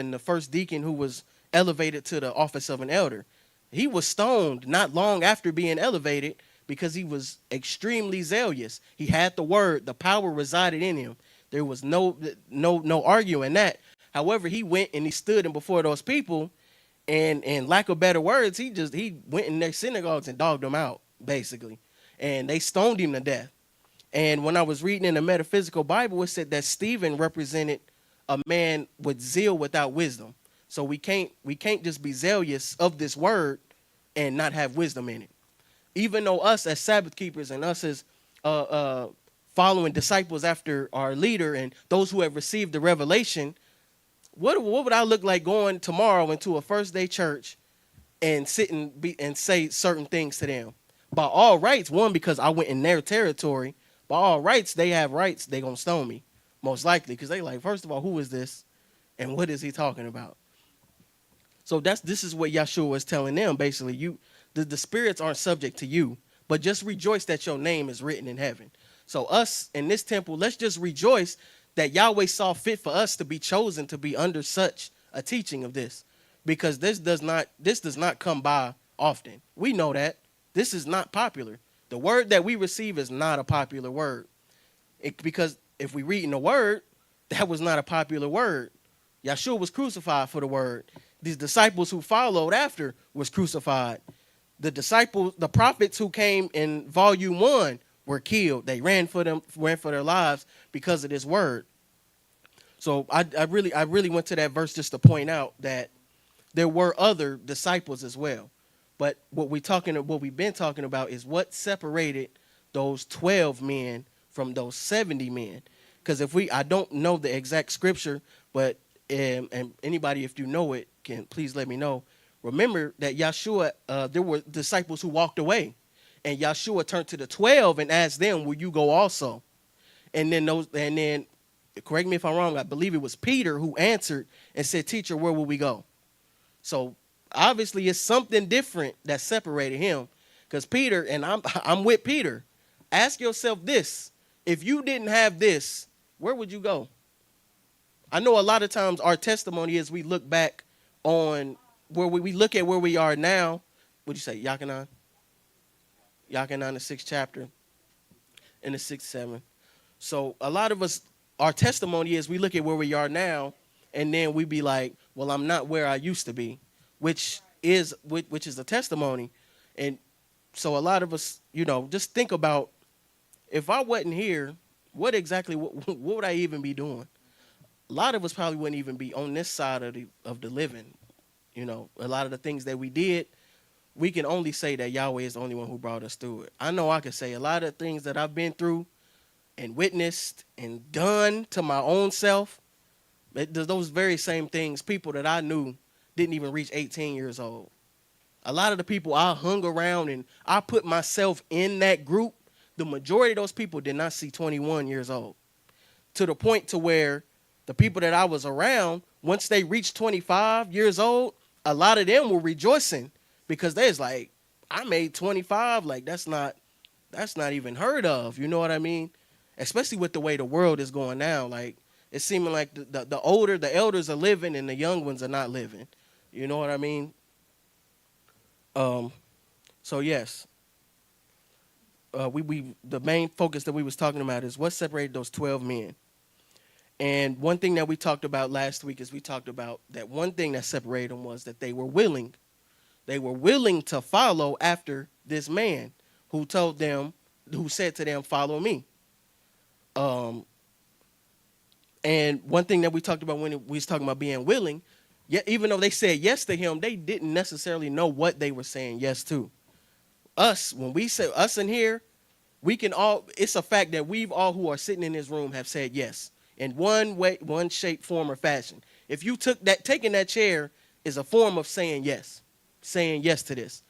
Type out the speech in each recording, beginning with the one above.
and the first deacon who was elevated to the office of an elder. He was stoned not long after being elevated because he was extremely zealous. He had the word, the power resided in him. There was no arguing that. However, he went and he stood in before those people, and lack of better words, he went in their synagogues and dogged them out, basically. And they stoned him to death. And when I was reading in the metaphysical Bible, it said that Stephen represented a man with zeal without wisdom. So we can't just be zealous of this word and not have wisdom in it. Even though us as Sabbath keepers and us as uh, uh, following disciples after our leader and those who have received the revelation, what would I look like going tomorrow into a first day church and and say certain things to them? By all rights, one, because I went in their territory. By all rights, they have rights. They gonna stone me, most likely, because they like, first of all, who is this, and what is he talking about? So this is what Yahshua is telling them. Basically, the spirits aren't subject to you, but just rejoice that your name is written in heaven. So us in this temple, let's just rejoice that Yahweh saw fit for us to be chosen to be under such a teaching of this, because this does not come by often. We know that this is not popular. The word that we receive is not a popular word. Because if we read in the word, that was not a popular word. Yahshua was crucified for the word. These disciples who followed after was crucified. The prophets who came in volume 1 were killed. They ran for their lives because of this word. So I really went to that verse just to point out that there were other disciples as well. But what we've been talking about is what separated those 12 men from those 70 men. Because I don't know the exact scripture, but and anybody, if you know it, can please let me know. Remember that Yahshua, there were disciples who walked away, and Yahshua turned to the 12 and asked them, "Will you go also?" And then correct me if I'm wrong, I believe it was Peter who answered and said, "Teacher, where will we go?" So obviously it's something different that separated him, because Peter, and I'm with Peter. Ask yourself this: if you didn't have this, where would you go? I know a lot of times our testimony is we look back on where we look at where we are now. What'd you say, Yachanan? Yachanan, the 6th chapter, and the 6th, 7th. So a lot of us, our testimony is we look at where we are now, and then we be like, well, I'm not where I used to be, which is a testimony. And so a lot of us, just think about, if I wasn't here, what would I even be doing? A lot of us probably wouldn't even be on this side of the living. A lot of the things that we did, we can only say that Yahweh is the only one who brought us through it. I know I can say a lot of things that I've been through and witnessed and done to my own self. Those very same things, people that I knew didn't even reach 18 years old. A lot of the people I hung around and I put myself in that group, the majority of those people did not see 21 years old. To the point to where the people that I was around, once they reached 25 years old, a lot of them were rejoicing, because they was like, I made 25. Like, that's not even heard of. You know what I mean? Especially with the way the world is going now. Like, it's seeming like the elders are living and the young ones are not living. You know what I mean? So yes, the main focus that we was talking about is what separated those 12 men. And one thing that we talked about last week is we talked about that one thing that separated them was that they were willing. They were willing to follow after this man who said to them, "Follow me." And one thing that we talked about when we was talking about being willing, even though they said yes to him, they didn't necessarily know what they were saying yes to. When we say us in here, we can all, it's a fact that we've all who are sitting in this room have said yes in one way, one shape, form, or fashion. If you taking that chair is a form of saying yes to this.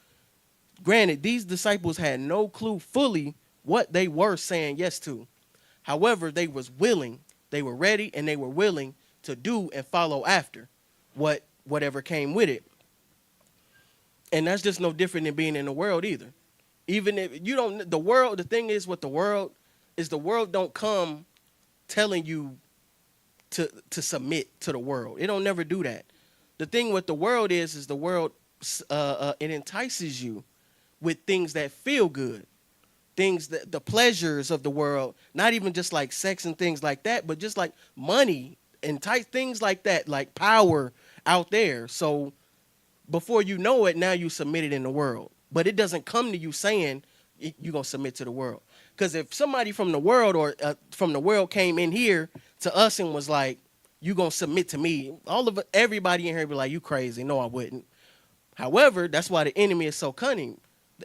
Granted, these disciples had no clue fully what they were saying yes to. However, they was willing, they were ready, and they were willing to do and follow after whatever came with it. And that's just no different than being in the world either. Even if you don't, the thing is with the world is the world don't come telling you to submit to the world. It don't never do that. The thing with the world is the world it entices you with things that feel good, things that the pleasures of the world, not even just like sex and things like that, but just like money and tight things like that, like power out there. So before you know it, now you submitted in the world. But it doesn't come to you saying you're going to submit to the world. Because if somebody from the world or from the world came in here to us and was like, you going to submit to me, everybody in here would be like, you crazy. No, I wouldn't. However, that's why the enemy is so cunning.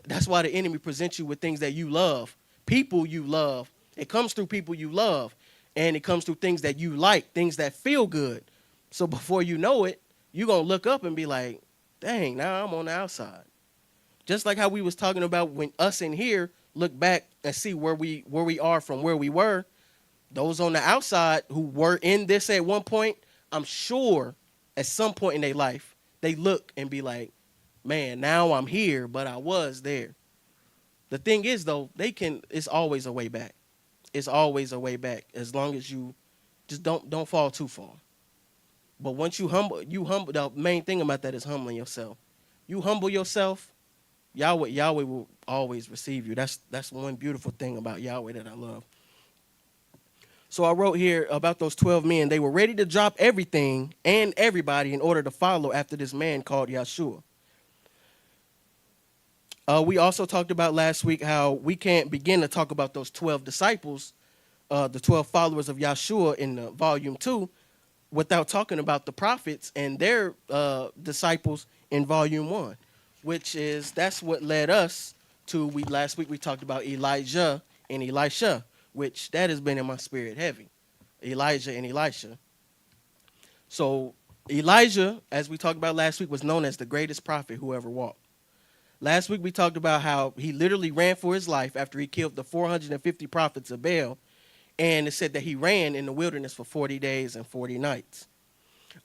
That's why the enemy presents you with things that you love, people you love. It comes through people you love, and it comes through things that you like, things that feel good. So before you know it, you're going to look up and be like, dang, now I'm on the outside. Just like how we was talking about when us in here look back and see where we are from where we were, those on the outside who were in this at one point, I'm sure at some point in their life, they look and be like, man, now I'm here, but I was there. The thing is, though, it's always a way back. It's always a way back as long as you just don't fall too far. But once you humble, the main thing about that is humbling yourself. You humble yourself, Yahweh will always receive you. That's one beautiful thing about Yahweh that I love. So I wrote here about those 12 men. They were ready to drop everything and everybody in order to follow after this man called Yahshua. We also talked about last week how we can't begin to talk about those 12 disciples, the 12 followers of Yahshua in volume 2, without talking about the prophets and their disciples in volume 1, that's what led us to, last week we talked about Elijah and Elisha, which that has been in my spirit heavy, Elijah and Elisha. So Elijah, as we talked about last week, was known as the greatest prophet who ever walked. Last week we talked about how he literally ran for his life after he killed the 450 prophets of Baal, and it said that he ran in the wilderness for 40 days and 40 nights.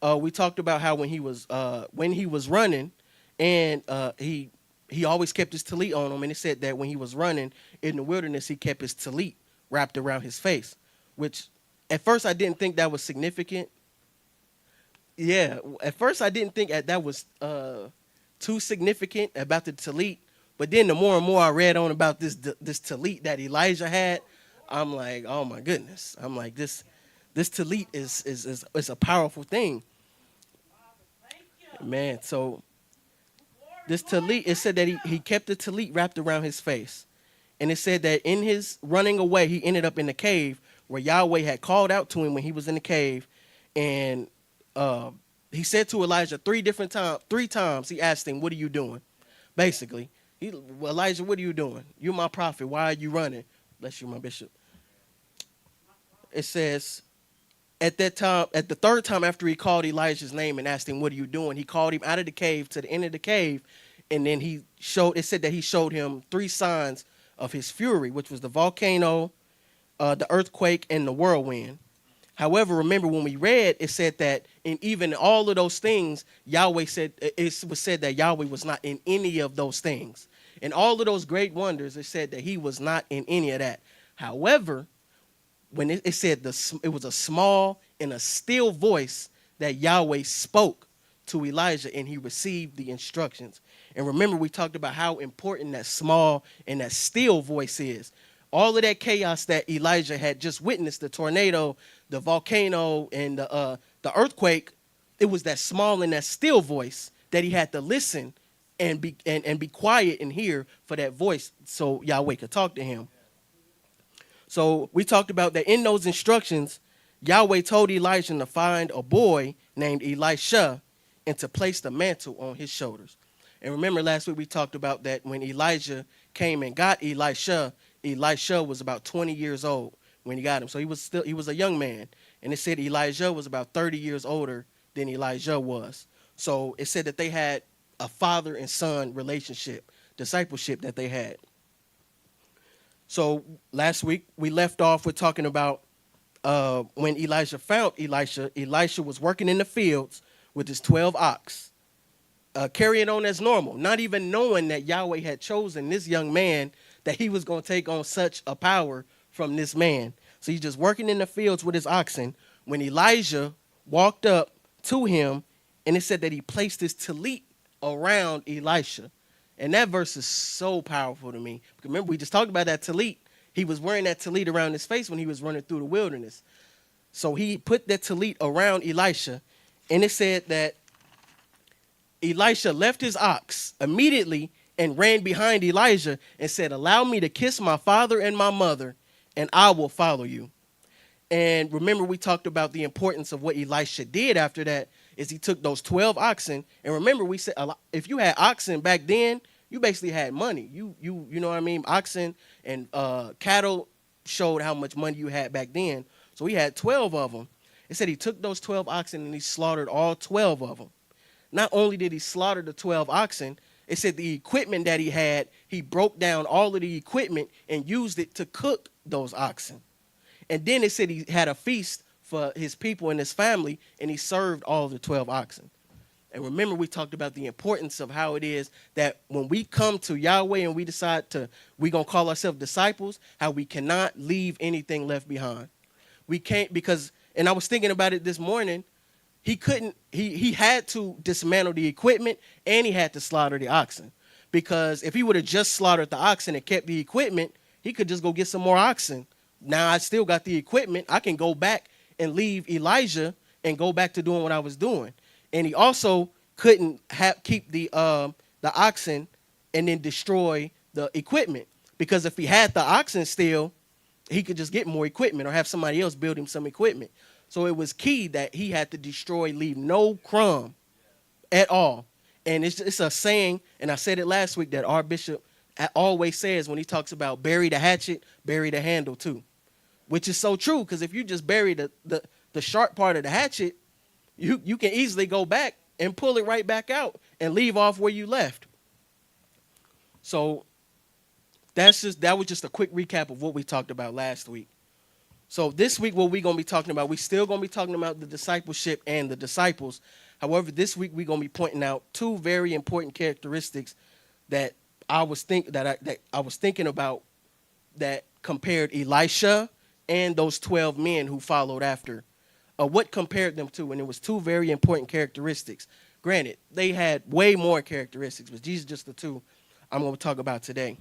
We talked about how when he was running, and he always kept his tallit on him, and it said that when he was running in the wilderness, he kept his tallit wrapped around his face, which at first I didn't think that was significant. Yeah, at first I didn't think that was too significant about the tallit, but then the more and more I read on about this tallit that Elijah had, I'm like, oh my goodness. I'm like, this tallit is a powerful thing. Man, so this tallit, it said that he kept the tallit wrapped around his face. And it said that in his running away, he ended up in the cave where Yahweh had called out to him when he was in the cave. And he said to Elijah three times, he asked him, what are you doing? Basically, Elijah, what are you doing? You're my prophet. Why are you running? Bless you, my bishop. It says, at that time, at the third time after he called Elijah's name and asked him, what are you doing? He called him out of the cave to the end of the cave. And then it said that he showed him 3 signs of his fury, which was the volcano, the earthquake, and the whirlwind. However, remember when we read, it said that in even all of those things, Yahweh said, it was said that Yahweh was not in any of those things. In all of those great wonders, it said that he was not in any of that. However, when it said it was a small and a still voice that Yahweh spoke to Elijah, and he received the instructions. And remember, we talked about how important that small and that still voice is. All of that chaos that Elijah had just witnessed, the tornado, the volcano, and the earthquake, it was that small and that still voice that he had to listen and be quiet and hear for that voice so Yahweh could talk to him. So we talked about that in those instructions, Yahweh told Elijah to find a boy named Elisha and to place the mantle on his shoulders. And remember last week we talked about that when Elijah came and got Elisha was about 20 years old when he got him. So he was a young man. And it said Elijah was about 30 years older than Elijah was. So it said that they had a father and son relationship, discipleship that they had. So last week we left off with talking about when Elijah found Elisha was working in the fields with his 12 ox, carrying on as normal, not even knowing that Yahweh had chosen this young man, that he was going to take on such a power from this man. So he's just working in the fields with his oxen when Elijah walked up to him, and it said that he placed his tallit around Elisha. And that verse is so powerful to me. Remember, we just talked about that tallit. He was wearing that tallit around his face when he was running through the wilderness. So he put that tallit around Elisha, and it said that Elisha left his ox immediately and ran behind Elijah and said, "Allow me to kiss my father and my mother, and I will follow you." And remember, we talked about the importance of what Elisha did after that is he took those 12 oxen. And remember, we said if you had oxen back then, you basically had money. You know what I mean? Oxen and cattle showed how much money you had back then. So he had 12 of them. It said he took those 12 oxen and he slaughtered all 12 of them. Not only did he slaughter the 12 oxen, it said the equipment that he had, he broke down all of the equipment and used it to cook those oxen. And then it said he had a feast for his people and his family, and he served all the 12 oxen. And remember, we talked about the importance of how it is that when we come to Yahweh and we decide we're going to call ourselves disciples, how we cannot leave anything left behind. We can't because, and I was thinking about it this morning, he had to dismantle the equipment and he had to slaughter the oxen. Because if he would have just slaughtered the oxen and kept the equipment, he could just go get some more oxen. Now I still got the equipment. I can go back and leave Elijah and go back to doing what I was doing. And he also couldn't keep the oxen and then destroy the equipment. Because if he had the oxen still, he could just get more equipment or have somebody else build him some equipment. So it was key that he had to destroy, leave no crumb at all. And it's a saying, and I said it last week, that our bishop always says when he talks about bury the hatchet, bury the handle too. Which is so true, because if you just bury the sharp part of the hatchet, you can easily go back and pull it right back out and leave off where you left. So that was just a quick recap of what we talked about last week. So this week, what we're going to be talking about, we're still going to be talking about the discipleship and the disciples. However, this week we're going to be pointing out two very important characteristics that I was thinking about that compared Elisha and those 12 men who followed after. What compared them to? And it was two very important characteristics. Granted, they had way more characteristics, but these are just the two I'm going to talk about today.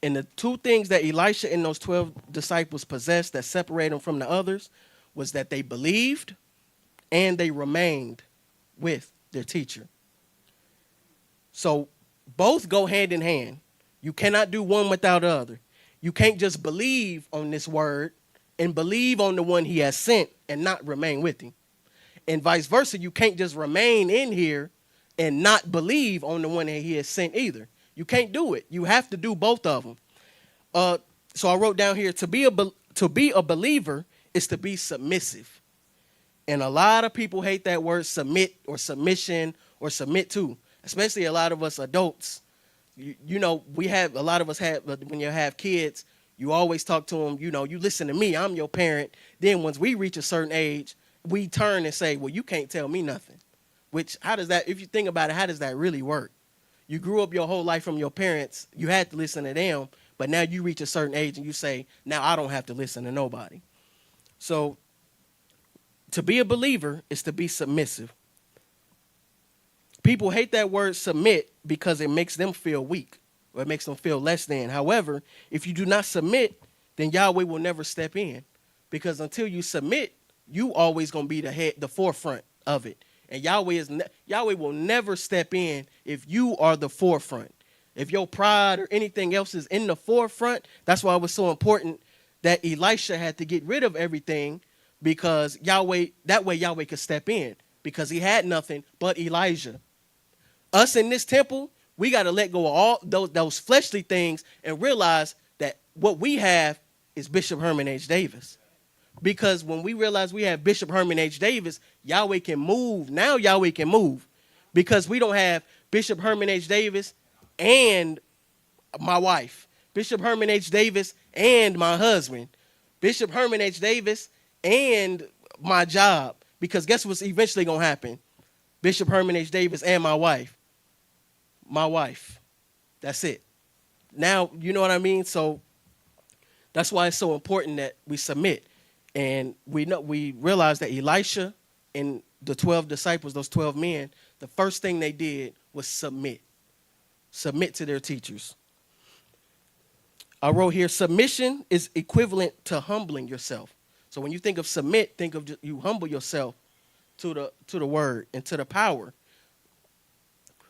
And the two things that Elisha and those 12 disciples possessed that separate them from the others was that they believed and they remained with their teacher. So both go hand in hand. You cannot do one without the other. You can't just believe on this word and believe on the one he has sent and not remain with him. And vice versa, you can't just remain in here and not believe on the one that he has sent either. You can't do it. You have to do both of them. So I wrote down here, to be a believer is to be submissive. And a lot of people hate that word submit or submission or submit to, especially a lot of us adults. You know, a lot of us have, when you have kids, you always talk to them, you listen to me, I'm your parent. Then once we reach a certain age, we turn and say, well, you can't tell me nothing. Which, if you think about it, how does that really work? You grew up your whole life from your parents. You had to listen to them. But now you reach a certain age and you say, now I don't have to listen to nobody. So to be a believer is to be submissive. People hate that word submit because it makes them feel weak or it makes them feel less than. However, if you do not submit, then Yahweh will never step in. Because until you submit, you always going to be the forefront of it. And Yahweh will never step in if you are the forefront. If your pride or anything else is in the forefront, that's why it was so important that Elisha had to get rid of everything, because that way Yahweh could step in, because he had nothing but Elijah. Us in this temple, we got to let go of all those fleshly things and realize that what we have is Bishop Herman H. Davis. Because when we realize we have Bishop Herman H. Davis, Yahweh can move. Now Yahweh can move, because we don't have Bishop Herman H. Davis and my wife, Bishop Herman H. Davis and my husband, Bishop Herman H. Davis and my job. Because guess what's eventually going to happen? Bishop Herman H. Davis and my wife. My wife. That's it. Now, you know what I mean? So that's why it's so important that we submit. And we realize that Elisha and the 12 disciples, those 12 men, the first thing they did was submit to their teachers. I wrote here, submission is equivalent to humbling yourself. So when you think of submit, think of you humble yourself to the word and to the power.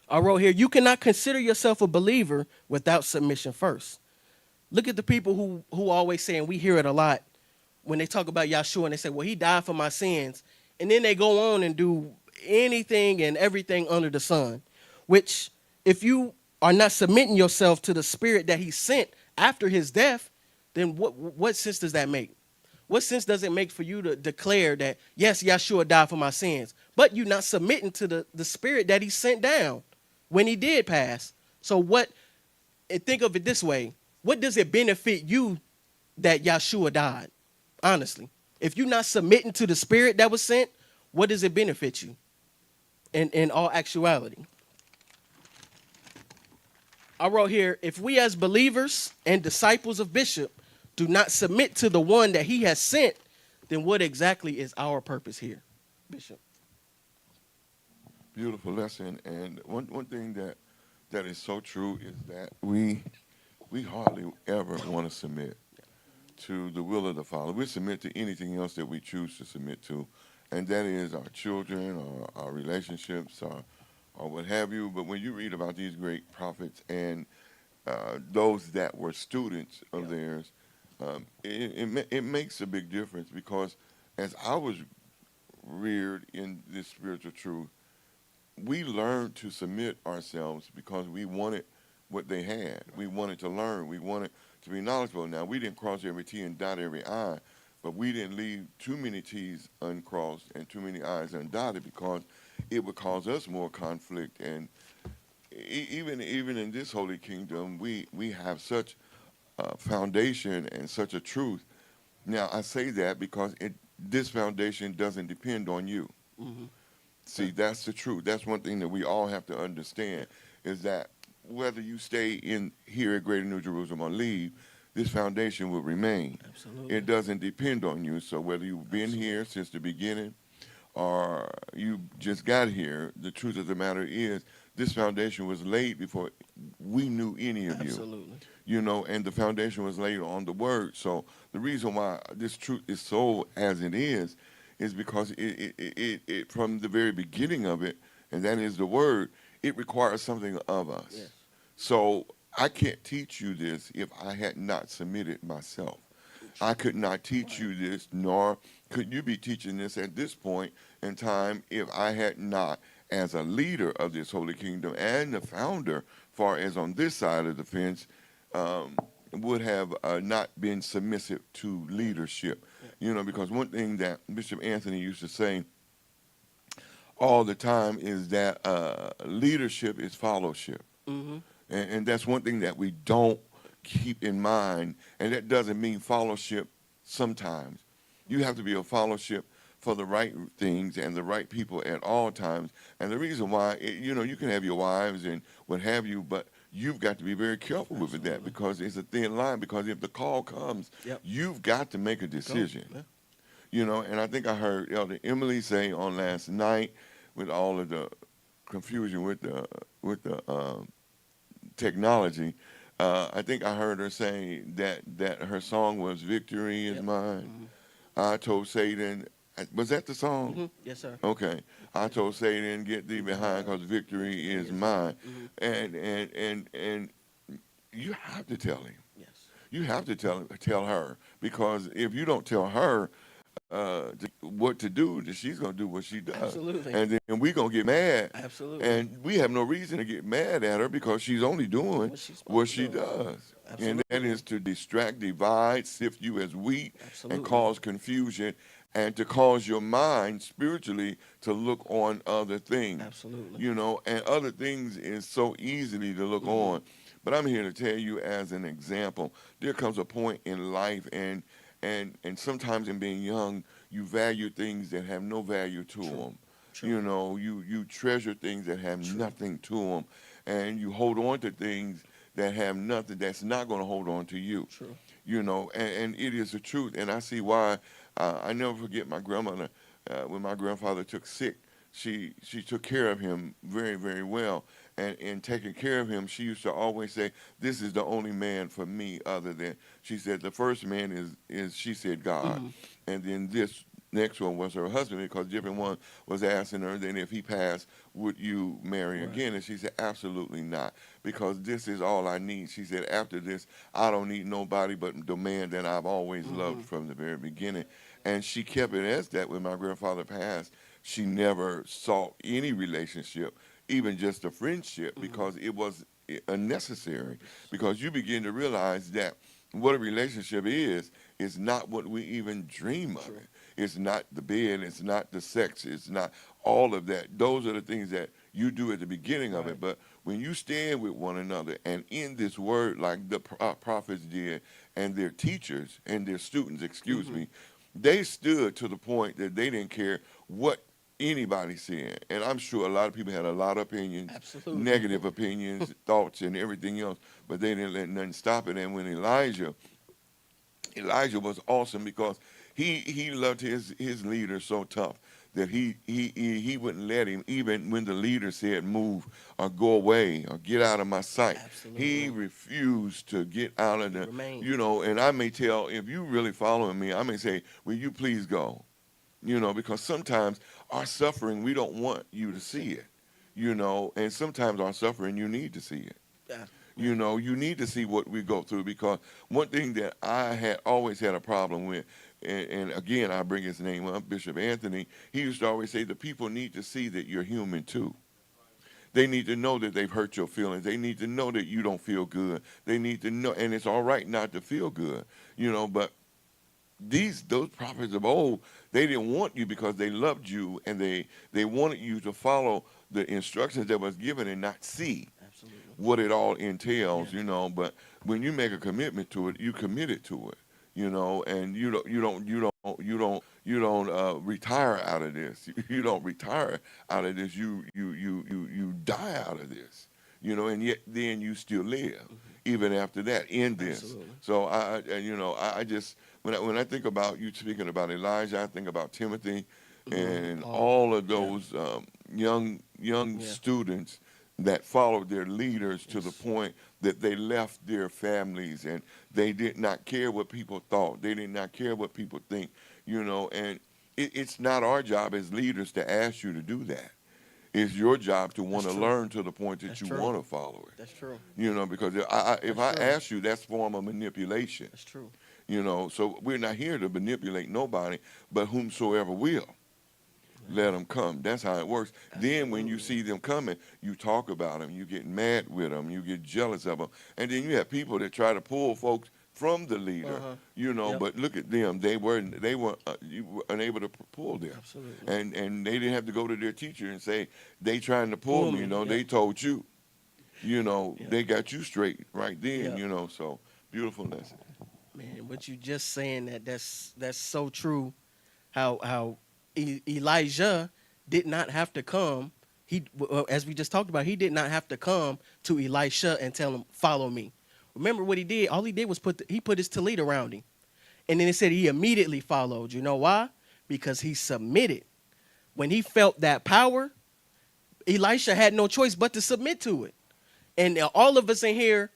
I wrote here, you cannot consider yourself a believer without submission first. Look at the people who always say, and we hear it a lot, when they talk about Yahshua and they say, well, he died for my sins. And then they go on and do anything and everything under the sun, which if you are not submitting yourself to the spirit that he sent after his death, then what sense does that make? What sense does it make for you to declare that, yes, Yahshua died for my sins, but you're not submitting to the spirit that he sent down when he did pass? So and think of it this way, what does it benefit you that Yahshua died? Honestly, if you're not submitting to the spirit that was sent, what does it benefit you in all actuality? I wrote here, if we as believers and disciples of Bishop do not submit to the one that he has sent, then what exactly is our purpose here, Bishop? Beautiful lesson. And one thing that is so true is that we hardly ever want to submit to the will of the Father. We submit to anything else that we choose to submit to, and that is our children or our relationships or what have you. But when you read about these great prophets and those that were students of theirs, it makes a big difference, because as I was reared in this spiritual truth, we learned to submit ourselves because we wanted what they had. We wanted to learn. We wanted to be knowledgeable. Now, we didn't cross every T and dot every I, but we didn't leave too many T's uncrossed and too many I's undotted, because it would cause us more conflict. And even in this holy kingdom, we have such a foundation and such a truth. Now, I say that because this foundation doesn't depend on you. Mm-hmm. See, that's the truth. That's one thing that we all have to understand, is that whether you stay in here at Greater New Jerusalem or leave, this foundation will remain. Absolutely. It doesn't depend on you. So whether you've been here since the beginning or you just got here, the truth of the matter is this foundation was laid before we knew any of you. Absolutely. You know, and the foundation was laid on the word. So the reason why this truth is so as it is because it from the very beginning of it, and that is the word, it requires something of us. Yes. So I can't teach you this if I had not submitted myself. I could not teach you this, nor could you be teaching this at this point in time if I had not, as a leader of this holy kingdom and the founder, far as on this side of the fence, would have not been submissive to leadership. You know, because one thing that Bishop Anthony used to say all the time is that leadership is fellowship. Mm-hmm. And that's one thing that we don't keep in mind. And that doesn't mean fellowship sometimes. You have to be a fellowship for the right things and the right people at all times. And the reason why, you know, you can have your wives and what have you, but you've got to be very careful with that, because it's a thin line. Because if the call comes, you've got to make a decision. Yeah. You know, and I think I heard Elder Emily say on last night, with all of the confusion with the technology, I think I heard her saying that her song was "Victory Is Mine." Mm-hmm. I told Satan, was that the song? Mm-hmm. Yes, sir. Okay. I told Satan, get thee behind, because victory is mine. Mm-hmm. And you have to tell him. Yes. You have to tell her, because if you don't tell her what to do, then she's going to do what she does. Absolutely. And then we're going to get mad. Absolutely. And we have no reason to get mad at her, because she's only doing what she does. Absolutely. And that is to distract, divide, sift you as wheat. Absolutely. And cause confusion, and to cause your mind spiritually to look on other things. Absolutely. You know, and other things is so easily to look on. But I'm here to tell you, as an example, there comes a point in life, and sometimes in being young, you value things that have no value to them. True. You know, you treasure things that have nothing to them, and you hold on to things that have nothing, that's not going to hold on to you. True. You know, and it is the truth. And I see why I never forget my grandmother when my grandfather took sick. She took care of him very, very well. And in taking care of him, she used to always say, "This is the only man for me other than," she said, "the first man is she said God, Mm-hmm. and then this next one was her husband, because different one was asking her, then if he passed, would you marry Right. again?" And she said, "Absolutely not, because this is all I need." She said, "After this, I don't need nobody but the man that I've always Mm-hmm. loved from the very beginning." And she kept it as that. When my grandfather passed, she never sought any relationship, even just a friendship, Mm-hmm. because it was unnecessary. Because you begin to realize that what a relationship is not what we even dream of True. it. It's not the bed, it's not the sex, it's not all of that. Those are the things that you do at the beginning of Right. it. But when you stand with one another and in this word, like the prophets did, and their teachers and their students, excuse Mm-hmm. me, they stood to the point that they didn't care what anybody said. And I'm sure a lot of people had a lot of opinions, Absolutely. negative opinions, thoughts, and everything else, but they didn't let nothing stop it. And when Elijah was awesome, because he loved his leader so tough that he wouldn't let him, even when the leader said move or go away or get out of my sight. He Absolutely. refused to get out of He the, remained. and I may tell, if you really following me, I may say, will you please go? Because sometimes our suffering, we don't want you to see it, and sometimes our suffering, you need to see it. Yeah. Yeah. You need to see what we go through, because one thing that I had always had a problem with, and again, I bring his name up, Bishop Anthony, he used to always say the people need to see that you're human too. They need to know that they've hurt your feelings. They need to know that you don't feel good. They need to know, and it's all right not to feel good, but those prophets of old, they didn't want you because they loved you, and they wanted you to follow the instructions that was given and not see Absolutely. what it all entails, Yeah. But when you make a commitment to it, you committed to it, and you don't retire out of this. You don't retire out of this. You die out of this, and yet then you still live Mm-hmm. even after that in this. Absolutely. So I just when I think about you speaking about Elijah, I think about Timothy Mm-hmm. and Paul. all of Yeah. those young Yeah. students that followed their leaders to the Yes. point that they left their families, and they did not care what people thought. They did not care what people think, and it's not our job as leaders to ask you to do that. It's your job to That's want to true. learn to the point that That's you true. want to follow it. That's true. Because if That's I true. ask you, that's form of manipulation. That's true. So we're not here to manipulate nobody, but whomsoever will. Yeah. Let them come. That's how it works. Then when you Absolutely. see them coming, you talk about them. You get mad with them. You get jealous of them. And then you have people that try to pull folks from the Uh leader. huh. Yep. But look at them. They were you were unable to pull them, Absolutely. and they didn't have to go to their teacher and say they trying to pull Pull me. me. Yep. They told you. Yep. They got you straight right then. Yep. So beautiful lesson. Man, what you just saying that's so true. How Elijah did not have to come. As we just talked about, he did not have to come to Elisha and tell him, "Follow me." Remember what he did? All he did was he put his tallit around him, and then it said he immediately followed. You know why? Because he submitted. When he felt that power, Elisha had no choice but to submit to it. And all of us in here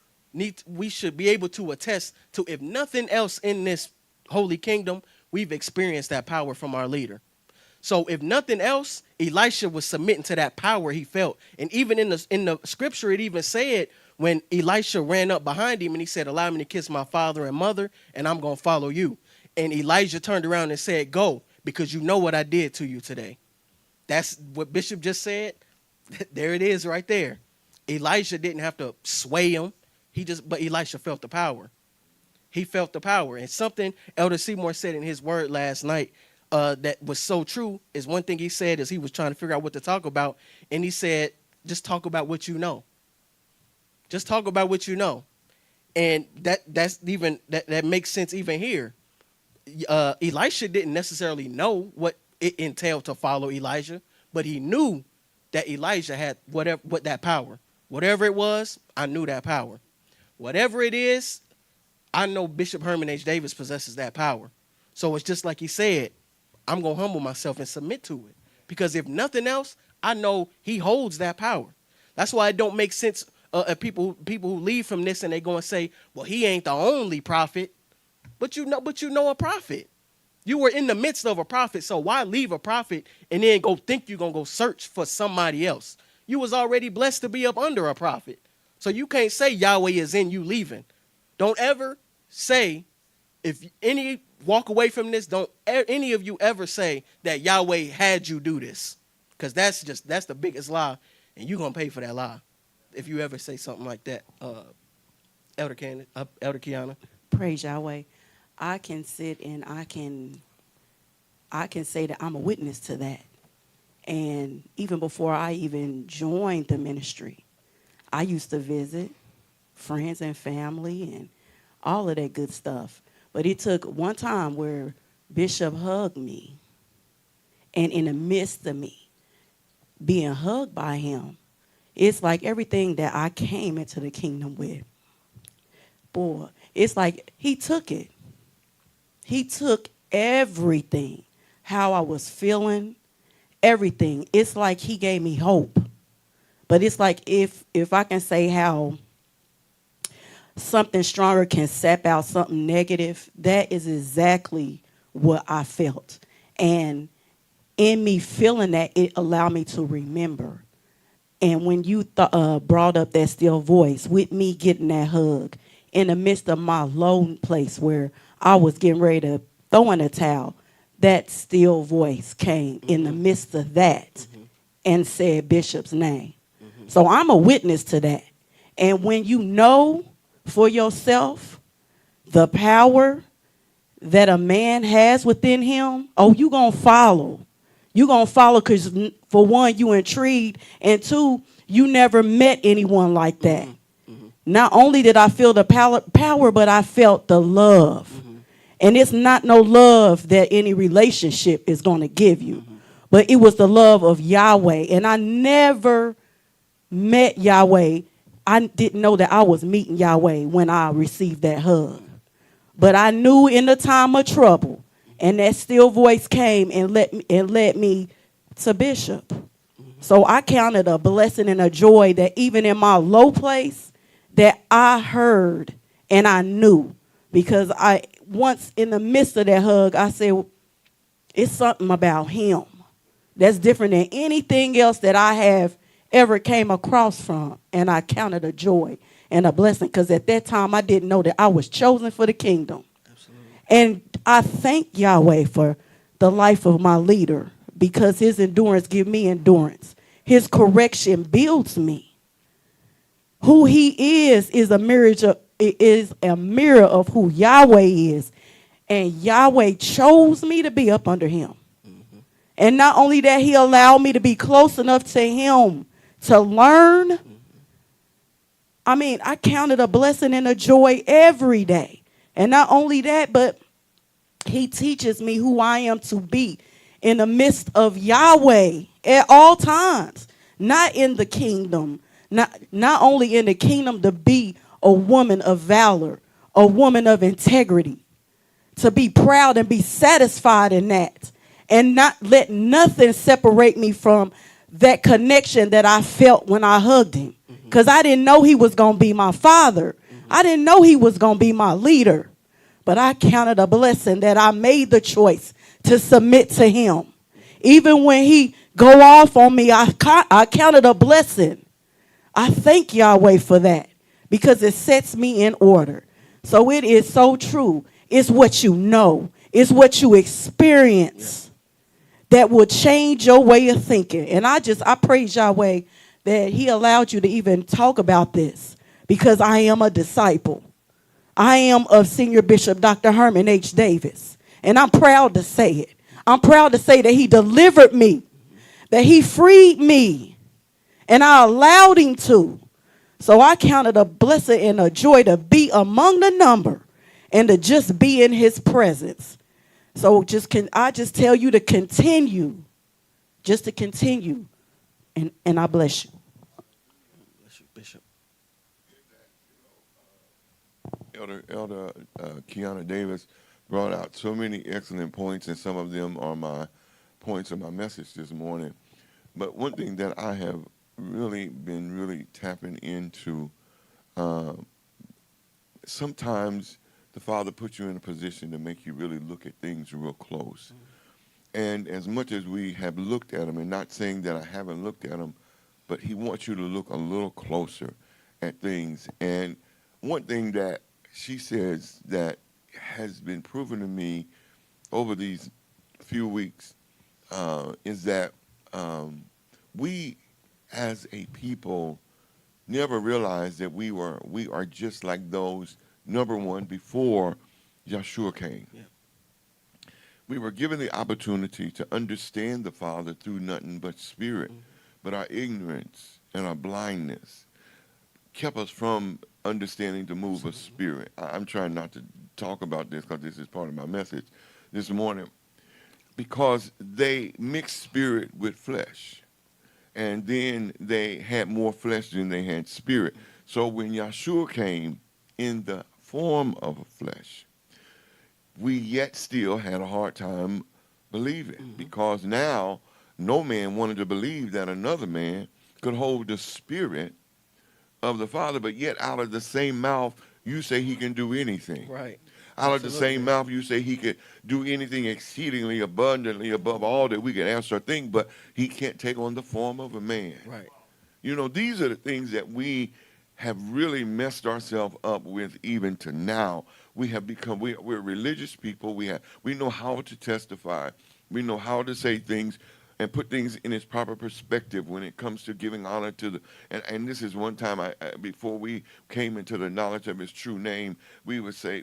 we should be able to attest to, if nothing else in this holy kingdom, we've experienced that power from our leader. So if nothing else, Elisha was submitting to that power he felt. And even in the scripture, it even said when Elisha ran up behind him and he said, "Allow me to kiss my father and mother, and I'm going to follow you." And Elijah turned around and said, "Go, because you know what I did to you today." That's what Bishop just said. There it is right there. Elijah didn't have to sway him. But Elisha felt the power. He felt the power. And something Elder Seymour said in his word last night that was so true is, one thing he said is he was trying to figure out what to talk about. And he said, just talk about what you know. Just talk about what you know. And that makes sense even here. Elisha didn't necessarily know what it entailed to follow Elijah, but he knew that Elijah had what that power. Whatever it was, I knew that power. Whatever it is, I know Bishop Herman H. Davis possesses that power. So it's just like he said, I'm going to humble myself and submit to it. Because if nothing else, I know he holds that power. That's why it don't make sense if people who leave from this and they go and say, well, he ain't the only prophet. But you know a prophet. You were in the midst of a prophet, so why leave a prophet and then go think you're going to go search for somebody else? You was already blessed to be up under a prophet. So you can't say Yahweh is in you leaving. Don't ever say, if any walk away from this, don't any of you ever say that Yahweh had you do this. Because that's the biggest lie, and you're going to pay for that lie if you ever say something like that, Elder Kiana. Praise Yahweh. I can sit and I can say that I'm a witness to that. And even before I even joined the ministry, I used to visit friends and family and all of that good stuff. But it took one time where Bishop hugged me, and in the midst of me being hugged by him, it's like everything that I came into the kingdom with, boy, it's like he took it. He took everything, how I was feeling, everything. It's like he gave me hope. But it's like if I can say how something stronger can sap out something negative, that is exactly what I felt. And in me feeling that, it allowed me to remember. And when you brought up that still voice, with me getting that hug, in the midst of my low place where I was getting ready to throw in a towel, that still voice came in the midst of that and said Bishop's name. So I'm a witness to that. And when you know for yourself the power that a man has within him, oh, you going to follow. You're going to follow because, for one, you intrigued, and two, you never met anyone like that. Not only did I feel the power, but I felt the love. And it's not no love that any relationship is going to give you. But it was the love of Yahweh. And I never met Yahweh. I didn't know that I was meeting Yahweh when I received that hug. But I knew in the time of trouble, and that still voice came and led me to Bishop. So I counted a blessing and a joy that even in my low place, that I heard and I knew, because I once in the midst of that hug, I said, it's something about him that's different than anything else that I have ever came across from. And I counted a joy and a blessing, because at that time I didn't know that I was chosen for the kingdom. Absolutely. And I thank Yahweh for the life of my leader, because his endurance gives me endurance. His correction builds me. Who he is a mirror of who Yahweh is. And Yahweh chose me to be up under him. And not only that, he allowed me to be close enough to him to learn. I mean, I counted a blessing and a joy every day. And not only that, but he teaches me who I am to be in the midst of Yahweh at all times. Not in the kingdom. Not only in the kingdom to be a woman of valor, a woman of integrity, to be proud and be satisfied in that, and not let nothing separate me from that connection that I felt when I hugged him. Because I didn't know he was going to be my father. I didn't know he was going to be my leader. But I counted a blessing that I made the choice to submit to him. Even when he go off on me, I counted a blessing. I thank Yahweh for that, because it sets me in order. So it is so true. It's what you know. It's what you experience that will change your way of thinking. And I praise Yahweh that he allowed you to even talk about this, because I am a disciple. I am of Senior Bishop Dr. Herman H. Davis. And I'm proud to say it. I'm proud to say that he delivered me, that he freed me, and I allowed him to. So I counted a blessing and a joy to be among the number and to just be in his presence. So I just tell you to continue, just to continue. And I bless you. Bless you, Bishop. Elder Kiana Davis, brought out so many excellent points, and some of them are my points of my message this morning. But one thing that I have really been really tapping into, uh, sometimes the Father puts you in a position to make you really look at things real close. And as much as we have looked at them, and not saying that I haven't looked at them, but He wants you to look a little closer at things. And one thing that she says that has been proven to me over these few weeks is that we, as a people, never realized that we are just like those, number one, before Yeshua came. Yeah. We were given the opportunity to understand the Father through nothing but spirit, but our ignorance and our blindness kept us from understanding the move of spirit. I'm trying not to talk about this because this is part of my message this morning, because they mixed spirit with flesh, and then they had more flesh than they had spirit. So when Yeshua came in the form of a flesh, we yet still had a hard time believing, because now no man wanted to believe that another man could hold the spirit of the Father, but yet out of the same mouth you say he can do anything. Right. Out of the Absolutely. same mouth you say he could do anything exceedingly abundantly above all that we can ask or think, but he can't take on the form of a man. Right. You know, these are the things that we have really messed ourselves up with even to now. We have become, we're religious people. We know how to testify. We know how to say things and put things in its proper perspective when it comes to giving honor to the, and this is one time before we came into the knowledge of his true name, we would say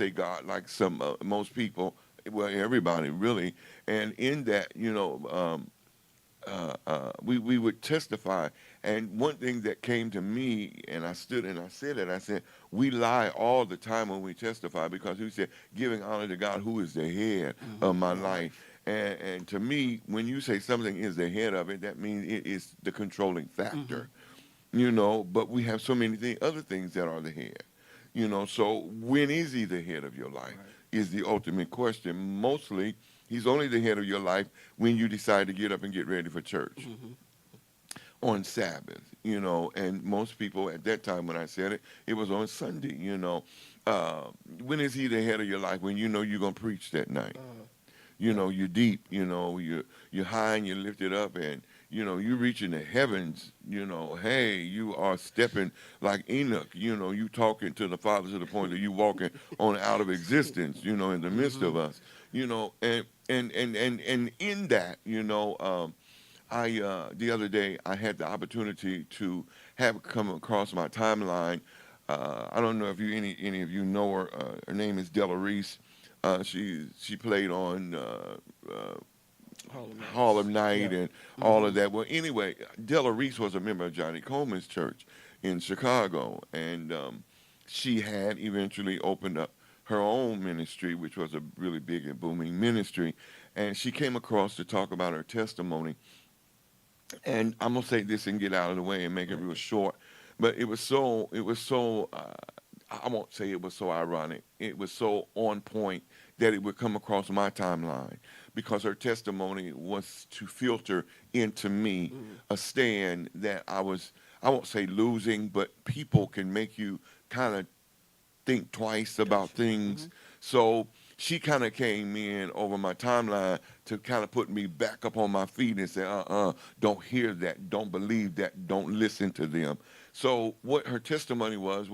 God like some, most people, well, everybody really. And in that, we would testify. And one thing that came to me, and I stood and I said it, I said, we lie all the time when we testify, because we said, giving honor to God, who is the head of my life. And to me, when you say something is the head of it, that means it is the controlling factor, but we have so many other things that are the head. So when is he the head of your life is the ultimate question. Mostly, he's only the head of your life when you decide to get up and get ready for church on Sabbath, and most people at that time when I said it, it was on Sunday. When is he the head of your life? When you know you're going to preach that night. You're deep, you're high and you're lifted up, and, you reaching the heavens, hey, you are stepping like Enoch, you talking to the Father to the point that you walking on out of existence, in the midst of us, and in that, the other day I had the opportunity to have come across my timeline. I don't know if any of you know her. Her name is Della Reese. She played on Hall of Night and all of that. Well, anyway, Della Reese was a member of Johnny Coleman's church in Chicago, and she had eventually opened up her own ministry, which was a really big and booming ministry. And she came across to talk about her testimony. And I'm gonna say this and get out of the way and make it real short. But it was so. I won't say it was so ironic. It was so on point that it would come across my timeline, because her testimony was to filter into me a stand that I won't say losing, but people can make you kind of think twice about things. So she kind of came in over my timeline to kind of put me back up on my feet and say, don't hear that, don't believe that, don't listen to them. So what her testimony was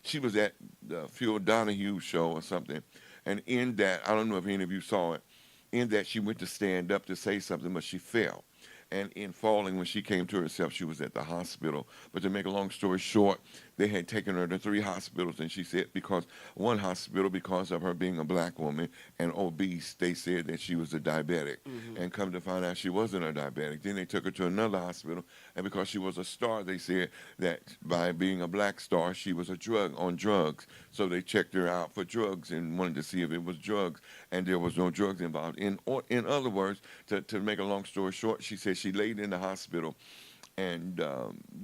she was at the Phil Donahue show or something, and in that, I don't know if any of you saw it, in that she went to stand up to say something, but she fell. And in falling, when she came to herself, she was at the hospital. But to make a long story short, they had taken her to 3 hospitals, and she said because one hospital, because of her being a black woman and obese, they said that she was a diabetic. And come to find out she wasn't a diabetic. Then they took her to another hospital, and because she was a star, they said that by being a black star, she was on drugs. So they checked her out for drugs and wanted to see if it was drugs, and there was no drugs involved. In other words, to make a long story short, she said she laid in the hospital, and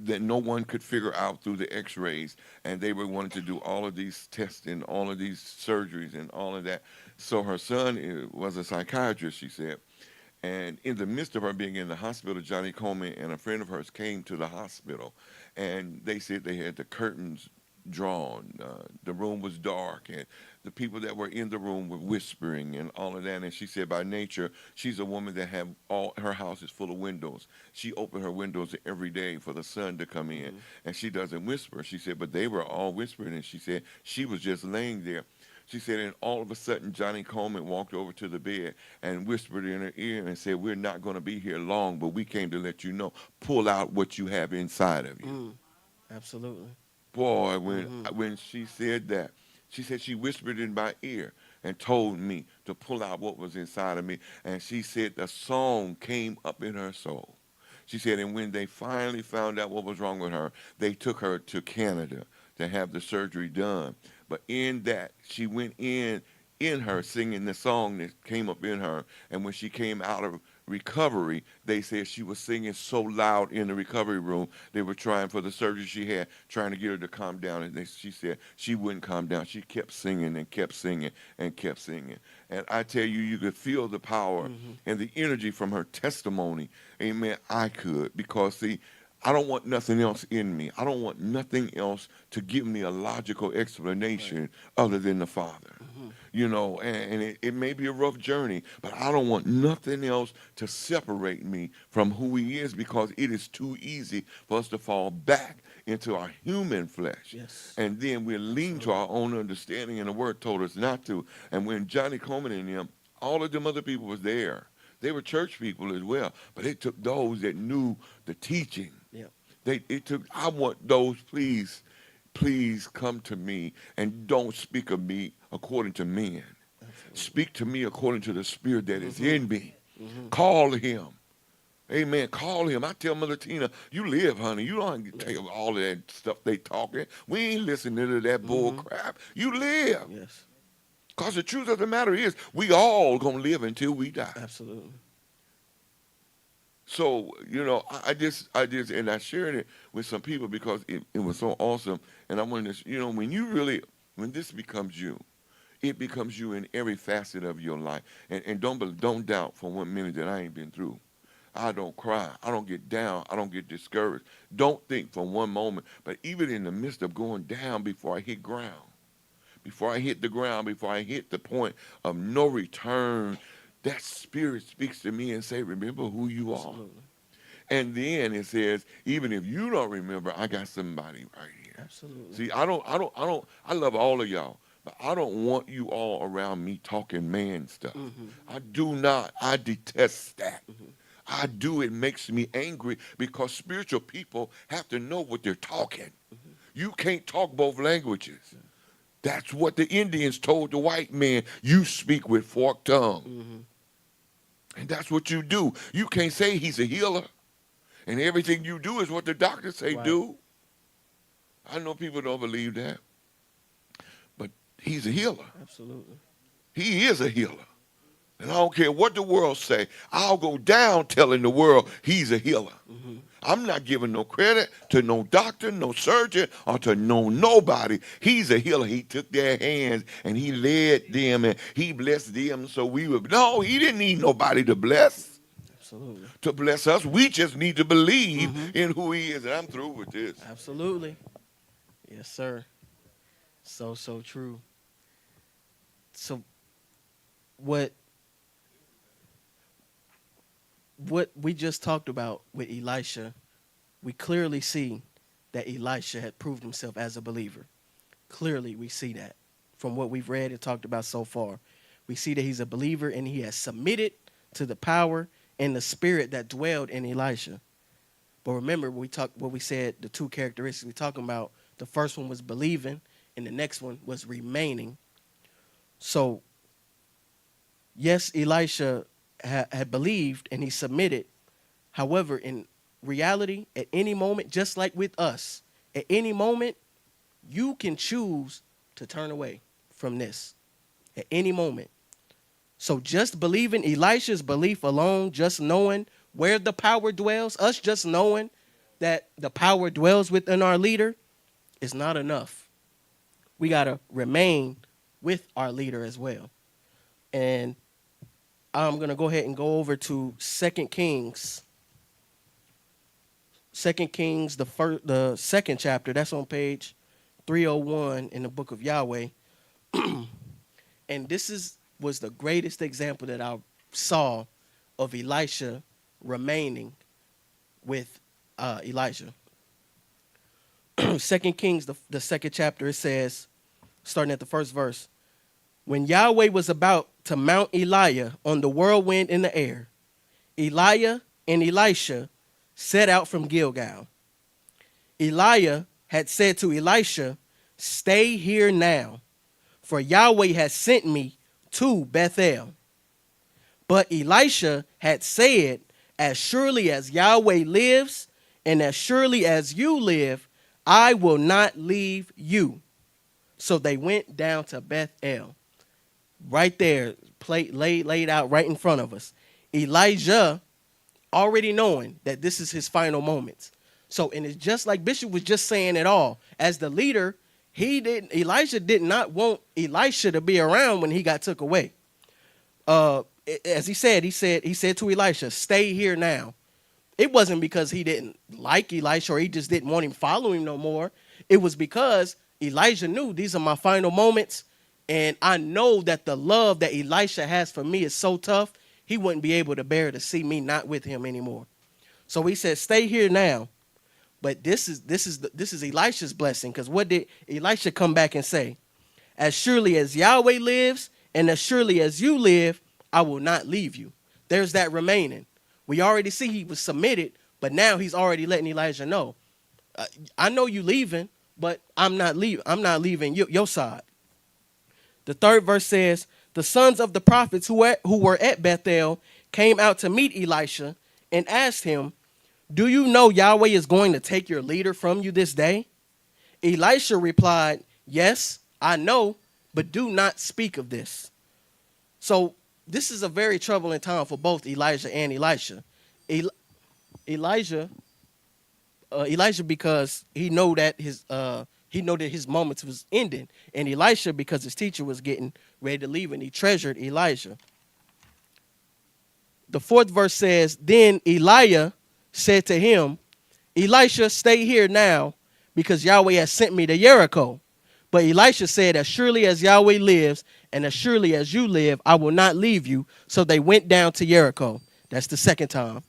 that no one could figure out through the X-rays, and they were wanting to do all of these tests and all of these surgeries and all of that. So her son was a psychiatrist, she said, and in the midst of her being in the hospital, Johnny Coleman and a friend of hers came to the hospital, and they said they had the curtains drawn. The room was dark, and the people that were in the room were whispering and all of that. And she said, by nature, she's a woman that have all her house is full of windows. She opened her windows every day for the sun to come in, and she doesn't whisper. She said, but they were all whispering, and she said she was just laying there. She said, and all of a sudden, Johnny Coleman walked over to the bed and whispered in her ear and said, we're not going to be here long, but we came to let you know, pull out what you have inside of you. Absolutely. Boy, when she said that, she said she whispered in my ear and told me to pull out what was inside of me. And she said the song came up in her soul. She said, and when they finally found out what was wrong with her, they took her to Canada to have the surgery done. But in that, she went in her singing the song that came up in her. And when she came out of recovery, they said she was singing so loud in the recovery room. They were trying for the surgery she had, trying to get her to calm down. And she said she wouldn't calm down. She kept singing and kept singing and kept singing. And I tell you, you could feel the power and the energy from her testimony. Amen. I could, because see, I don't want nothing else in me. I don't want nothing else to give me a logical explanation other than the Father. You know, and it may be a rough journey, but I don't want nothing else to separate me from who he is, because it is too easy for us to fall back into our human flesh. Yes. And then we lean to our own understanding, and the word told us not to. And when Johnny Coleman and them, all of them other people was there. They were church people as well, but it took those that knew the teaching. Yeah. I want those, please come to me and don't speak of me according to men. Absolutely. Speak to me according to the spirit that is in me. Call him. Amen. Call him. I tell Mother Tina, you live, honey. You don't take all of that stuff they talking. We ain't listening to that bull crap. You live. Yes. Because the truth of the matter is, we all going to live until we die. Absolutely. So, you know, I just, and I shared it with some people because it was so awesome. And I wanted to, you know, when this becomes you, it becomes you in every facet of your life. And don't doubt for 1 minute that I ain't been through. I don't cry. I don't get down. I don't get discouraged. Don't think for one moment. But even in the midst of going down, before I hit ground, before I hit the ground, before I hit the point of no return, that spirit speaks to me and say, remember who you are. Absolutely. And then it says, even if you don't remember, I got somebody right here. Absolutely. See, I love all of y'all, but I don't want you all around me talking man stuff. I do not. I detest that. I do. It makes me angry, because spiritual people have to know what they're talking. You can't talk both languages. That's what the Indians told the white man. You speak with forked tongue. And that's what you do. You can't say he's a healer, and everything you do is what the doctors say do. I know people don't believe that, but he's a healer. Absolutely. He is a healer. And I don't care what the world say. I'll go down telling the world he's a healer. I'm not giving no credit to no doctor, no surgeon, or to nobody. He's a healer. He took their hands and he led them and he blessed them, so we would. No, he didn't need nobody to bless. Absolutely. To bless us. We just need to believe in who he is. And I'm through with this. Absolutely. Yes, sir. So true. So what we just talked about with Elisha, we clearly see that Elisha had proved himself as a believer. Clearly, we see that from what we've read and talked about so far. We see that he's a believer and he has submitted to the power and the spirit that dwelled in Elisha. But remember, what we said, the two characteristics we're talking about, the first one was believing and the next one was remaining. So, yes, Elisha had believed and he submitted. However, in reality, at any moment, just like with us, at any moment, you can choose to turn away from this. At any moment. So just believing, Elisha's belief alone, just knowing where the power dwells, us just knowing that the power dwells within our leader is not enough. We got to remain with our leader as well. And I'm going to go ahead and go over to 2 Kings. 2 Kings, the second chapter. That's on page 301 in the book of Yahweh. And this was the greatest example that I saw of Elisha remaining with Elijah. 2 Kings, the second chapter, it says, starting at the first verse, when Yahweh was about to mount Elijah on the whirlwind in the air, Elijah and Elisha set out from Gilgal. Elijah had said to Elisha, "Stay here now, for Yahweh has sent me to Bethel." But Elisha had said, "As surely as Yahweh lives, and as surely as you live, I will not leave you." So they went down to Bethel. Right there, laid out right in front of us. Elijah already knowing that this is his final moments. So, and it's just like Bishop was just saying it all. As the leader, Elijah did not want Elisha to be around when he got took away. As he said to Elisha, "Stay here now." It wasn't because he didn't like Elisha or he just didn't want him following him no more. It was because Elijah knew these are my final moments. And I know that the love that Elisha has for me is so tough, he wouldn't be able to bear to see me not with him anymore. So he said, "Stay here now." But this is Elisha's blessing, because what did Elisha come back and say? "As surely as Yahweh lives, and as surely as you live, I will not leave you." There's that remaining. We already see he was submitted, but now he's already letting Elijah know, I know you leaving, but I'm not leaving your side. The third verse says, the sons of the prophets who were at Bethel came out to meet Elisha and asked him, "Do you know Yahweh is going to take your leader from you this day?" Elisha replied, "Yes, I know, but do not speak of this." So this is a very troubling time for both Elijah and Elisha. Elijah, because he know that his moments was ending, and Elisha because his teacher was getting ready to leave, and he treasured Elijah. The fourth verse says, then Elijah said to him, "Elisha, stay here now, because Yahweh has sent me to Jericho." But Elisha said, "As surely as Yahweh lives, and as surely as you live, I will not leave you." So they went down to Jericho. That's the second time.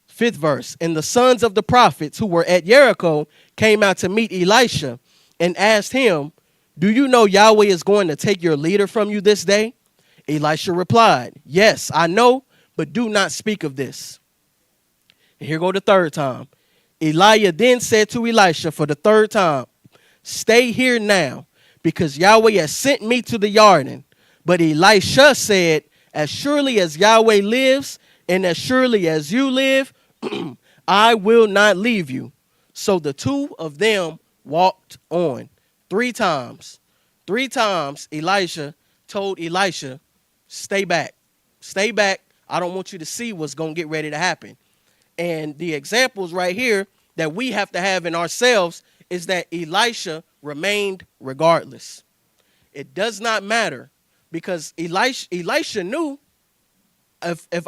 Fifth verse, and the sons of the prophets who were at Jericho came out to meet Elisha and asked him, "Do you know Yahweh is going to take your leader from you this day?" Elisha replied, "Yes, I know, but do not speak of this." And here go the third time. Elijah then said to Elisha for the third time, "Stay here now, because Yahweh has sent me to the Jordan." But Elisha said, "As surely as Yahweh lives, and as surely as you live, I will not leave you." So the two of them walked on. Three times Elisha told Elisha, "Stay back. Stay back. I don't want you to see what's going to get ready to happen." And the examples right here that we have to have in ourselves is that Elisha remained regardless. It does not matter, because Elisha knew, if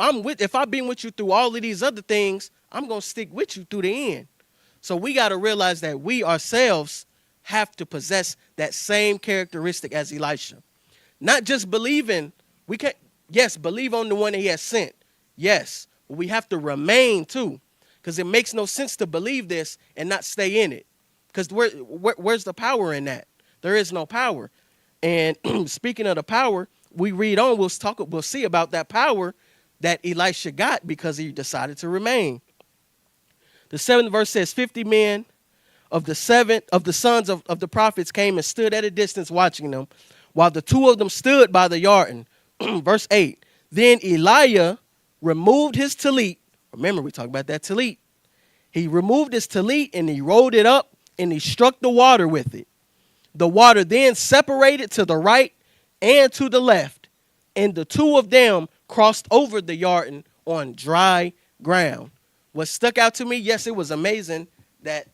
I've been with you through all of these other things, I'm going to stick with you through the end. So we got to realize that we ourselves have to possess that same characteristic as Elisha. Not just believing, believe on the one that he has sent. Yes, but we have to remain too, because it makes no sense to believe this and not stay in it. Because where's the power in that? There is no power. And speaking of the power, we read on, we'll see about that power that Elisha got because he decided to remain. The seventh verse says, 50 men of the sons of the prophets came and stood at a distance watching them, while the two of them stood by the Jordan. Verse 8, then Elijah removed his tallit. Remember, we talked about that tallit. He removed his tallit and he rolled it up and he struck the water with it. The water then separated to the right and to the left, and the two of them crossed over the Jordan on dry ground. What stuck out to me, yes, it was amazing that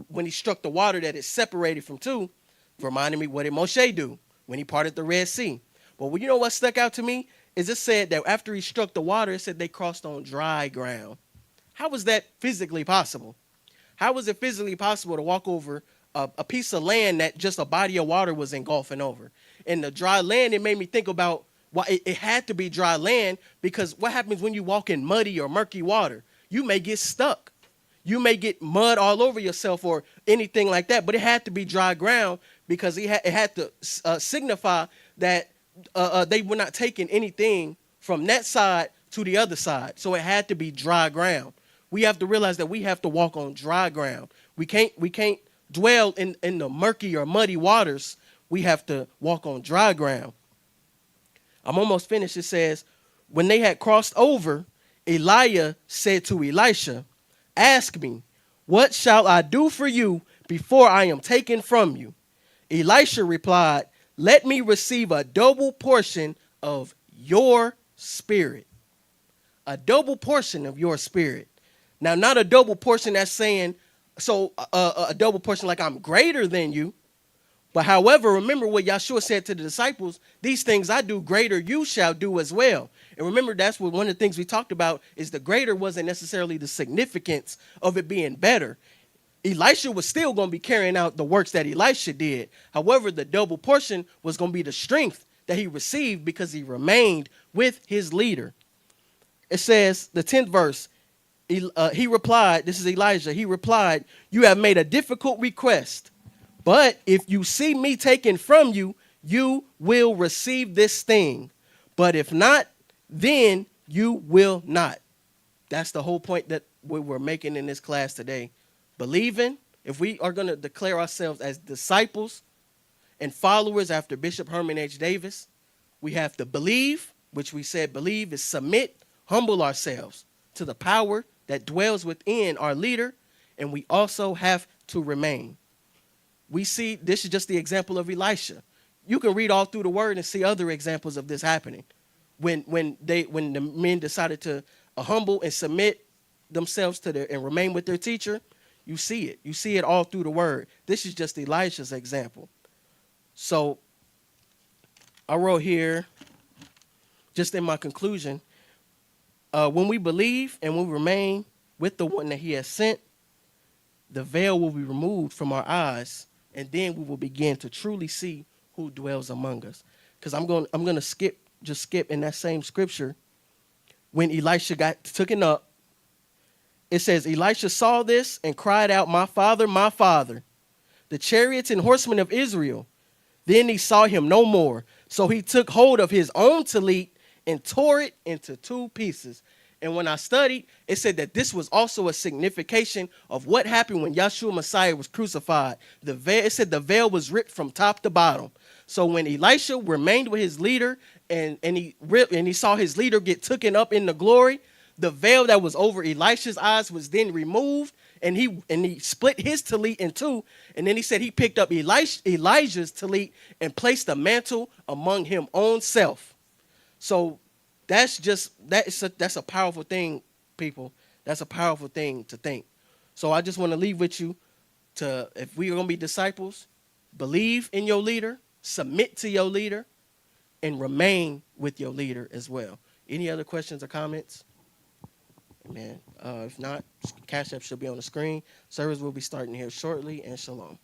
when he struck the water that it separated from two, reminded me what did Moshe do when he parted the Red Sea. But you know what stuck out to me is it said that after he struck the water, it said they crossed on dry ground. How was that physically possible? How was it physically possible to walk over a piece of land that just a body of water was engulfing over? And the dry land, it made me think about why it had to be dry land, because what happens when you walk in muddy or murky water? You may get stuck. You may get mud all over yourself or anything like that, but it had to be dry ground because it had to signify that they were not taking anything from that side to the other side. So it had to be dry ground. We have to realize that we have to walk on dry ground. We can't dwell in the murky or muddy waters. We have to walk on dry ground. I'm almost finished. It says, when they had crossed over, Elijah said to Elisha, ask me, what shall I do for you before I am taken from you? Elisha replied, let me receive a double portion of your spirit. A double portion of your spirit. Now, not a double portion that's saying, a double portion like I'm greater than you. But however, remember what Yahshua said to the disciples, these things I do, greater you shall do as well. And remember, that's what one of the things we talked about is the greater wasn't necessarily the significance of it being better. Elisha was still going to be carrying out the works that Elisha did. However, the double portion was going to be the strength that he received because he remained with his leader. It says, the 10th verse, he replied, this is Elijah, he replied, you have made a difficult request. But if you see me taken from you, you will receive this thing. But if not, then you will not. That's the whole point that we were making in this class today. Believing, if we are going to declare ourselves as disciples and followers after Bishop Herman H. Davis, we have to believe, which we said believe is submit, humble ourselves to the power that dwells within our leader, and we also have to remain. We see this is just the example of Elisha. You can read all through the word and see other examples of this happening. When the men decided to humble and submit themselves to and remain with their teacher, you see it. You see it all through the word. This is just Elisha's example. So I wrote here, just in my conclusion, when we believe and we remain with the one that he has sent, the veil will be removed from our eyes, and then we will begin to truly see who dwells among us. Because I'm going to skip in that same scripture. When Elisha got taken up, it says, Elisha saw this and cried out, my father, the chariots and horsemen of Israel. Then he saw him no more. So he took hold of his own tallit and tore it into two pieces. And when I studied, it said that this was also a signification of what happened when Yahshua Messiah was crucified. It said the veil was ripped from top to bottom. So when Elisha remained with his leader and he saw his leader get taken up in the glory, the veil that was over Elisha's eyes was then removed, and he split his tallit in two. And then he said he picked up Elijah's tallit and placed the mantle among him own self. So that's a powerful thing, people. That's a powerful thing to think. So I just want to leave with you if we are going to be disciples, believe in your leader, submit to your leader, and remain with your leader as well. Any other questions or comments? Amen. If not, Cash App should be on the screen. Service will be starting here shortly, and shalom.